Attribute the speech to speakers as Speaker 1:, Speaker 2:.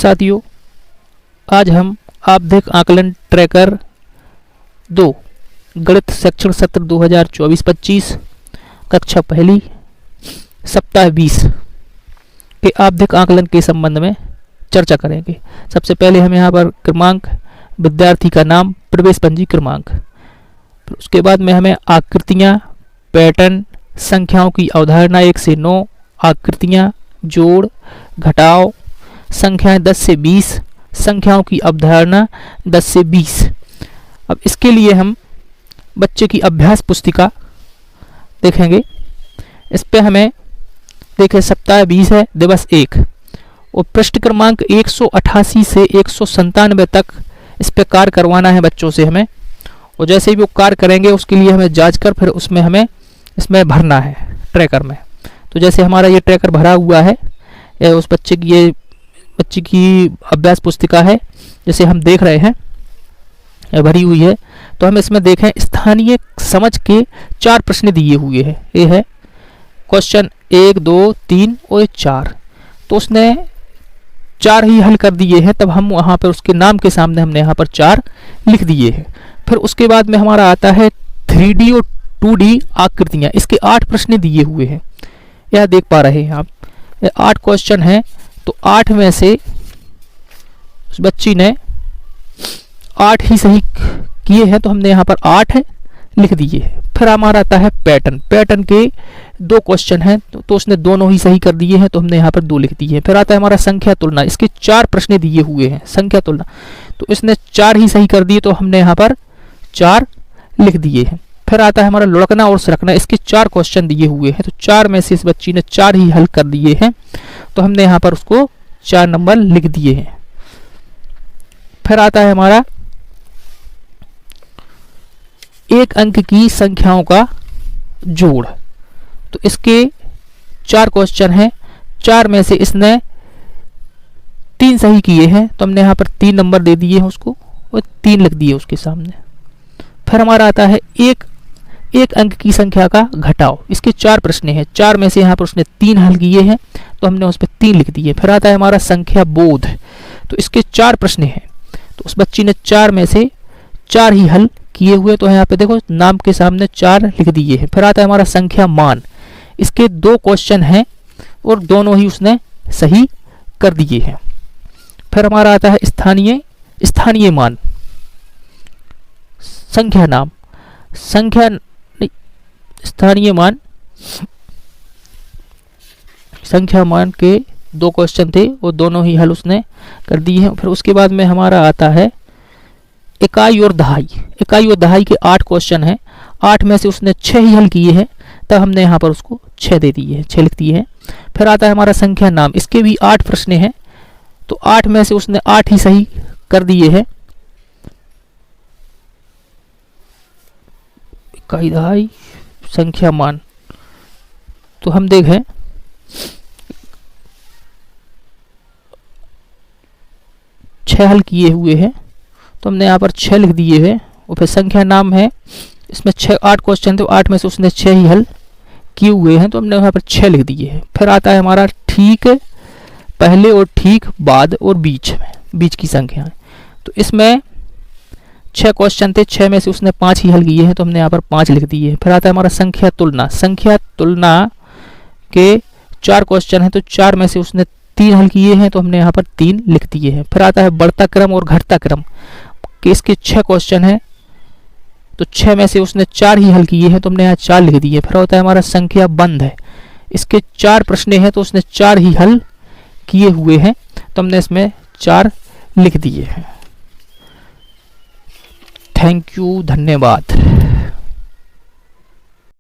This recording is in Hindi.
Speaker 1: साथियों, आज हम आवधिक आकलन ट्रैकर 2 गणित शिक्षण सत्र 2024-25 कक्षा पहली सप्ताह 20 के आवधिक आकलन के संबंध में चर्चा करेंगे। सबसे पहले हम यहाँ पर क्रमांक, विद्यार्थी का नाम, प्रवेश पंजी क्रमांक, फिर उसके बाद में हमें आकृतियाँ, पैटर्न, संख्याओं की अवधारणा 1 से 9, आकृतियाँ, जोड़, घटाव, संख्याएं 10 से 20, संख्याओं की अवधारणा 10 से 20। अब इसके लिए हम बच्चे की अभ्यास पुस्तिका देखेंगे। इस पे हमें देखें सप्ताह 20 है, दिवस 1 और पृष्ठ क्रमांक 188 से 197 तक इस पे कार्य करवाना है बच्चों से हमें। और जैसे ही वो कार्य करेंगे उसके लिए हमें जांच कर फिर उसमें हमें इसमें भरना है ट्रैकर में। तो जैसे हमारा ये ट्रैकर भरा हुआ है, या उस बच्चे की ये बच्चे की अभ्यास पुस्तिका है जैसे हम देख रहे हैं भरी हुई है। तो हम इसमें देखें स्थानीय समझ के 4 प्रश्न दिए हुए हैं। ये है क्वेश्चन 1, 2, 3 और 4। तो उसने 4 ही हल कर दिए हैं, तब हम वहाँ पर उसके नाम के सामने हमने यहाँ पर 4 लिख दिए हैं। फिर उसके बाद में हमारा आता है 3D और 2D आकृतियाँ। इसके 8 प्रश्न दिए हुए हैं, यह देख पा रहे हैं आप। 8 क्वेश्चन हैं, तो 8 में से उस बच्ची ने 8 ही सही किए हैं, तो हमने यहाँ पर 8 लिख दिए हैं। फिर हमारा आता है पैटर्न। पैटर्न के 2 क्वेश्चन हैं, तो उसने दोनों ही सही कर दिए हैं, तो हमने यहाँ पर 2 लिख दिए हैं। फिर आता है हमारा संख्या तुलना। इसके 4 प्रश्न दिए हुए हैं, संख्या तुलना, तो इसने 4 ही सही कर दिए, तो हमने यहाँ पर 4 लिख दिए हैं। फिर आता है हमारा लुढ़कना और सरकना। इसके 4 क्वेश्चन दिए हुए हैं, तो 4 में से इस बच्ची ने 4 ही हल कर दिए हैं, तो हमने यहाँ पर उसको 4 नंबर लिख दिए हैं। फिर आता है हमारा 1 अंक की संख्याओं का जोड़। तो इसके 4 क्वेश्चन हैं, 4 में से इसने 3 सही किए हैं, तो हमने यहाँ पर 3 नंबर दे दिए हैं उसको और 3 लिख दिए उसके सामने। फिर हमारा आता है 1 अंक की संख्या का घटाव। इसके 4 प्रश्न हैं, 4 में से यहाँ पर उसने 3 हल किए हैं, तो हमने उस पर 3 लिख दिए। फिर आता है हमारा संख्या बोध। तो इसके 4 प्रश्न हैं, तो उस बच्ची ने 4 में से 4 ही हल किए हुए, तो यहाँ पे देखो नाम के सामने 4 लिख दिए हैं। फिर आता है हमारा संख्या मान। इसके 2 क्वेश्चन हैं और दोनों ही उसने सही कर दिए हैं। फिर हमारा आता है स्थानीय मान, संख्या नाम, स्थानीय मान, संख्या मान के 2 क्वेश्चन थे और दोनों ही हल उसने कर दिए हैं। फिर उसके बाद में हमारा आता है इकाई और दहाई। इकाई और दहाई के 8 क्वेश्चन हैं, 8 में से उसने 6 ही हल किए हैं, तब हमने यहाँ पर उसको 6 दे दिए हैं, 6 लिख दिए हैं। फिर आता है हमारा संख्या नाम। इसके भी 8 प्रश्न हैं, तो 8 में से उसने 8 ही सही कर दिए हैं। इकाई दहाई संख्या मान, तो हम देखें 6 हल किए हुए हैं, तो हमने यहाँ पर 6 लिख दिए हैं। और फिर संख्या नाम है, इसमें 8 क्वेश्चन थे, 8 में से उसने 6 ही हल किए हुए हैं, तो हमने यहाँ पर 6 लिख दिए हैं। फिर आता है हमारा ठीक पहले और ठीक बाद और बीच की संख्या। तो इसमें 6 क्वेश्चन थे, 6 में से उसने 5 ही हल किए हैं, तो हमने यहाँ पर 5 लिख दिए हैं। फिर आता है हमारा संख्या तुलना। संख्या तुलना के 4 क्वेश्चन हैं, तो 4 में से उसने 3 हल किए हैं, तो हमने यहाँ पर 3 लिख दिए हैं। फिर आता है बढ़ता क्रम और घटता क्रम के इसके 6 क्वेश्चन हैं, तो 6 में से उसने 4 ही हल किए हैं, तो हमने यहाँ 4 लिख दिए। फिर होता है हमारा संख्या बंध है। इसके 4 प्रश्न हैं, तो उसने 4 ही हल किए हुए हैं, तो हमने इसमें 4 लिख दिए हैं। थैंक यू, धन्यवाद।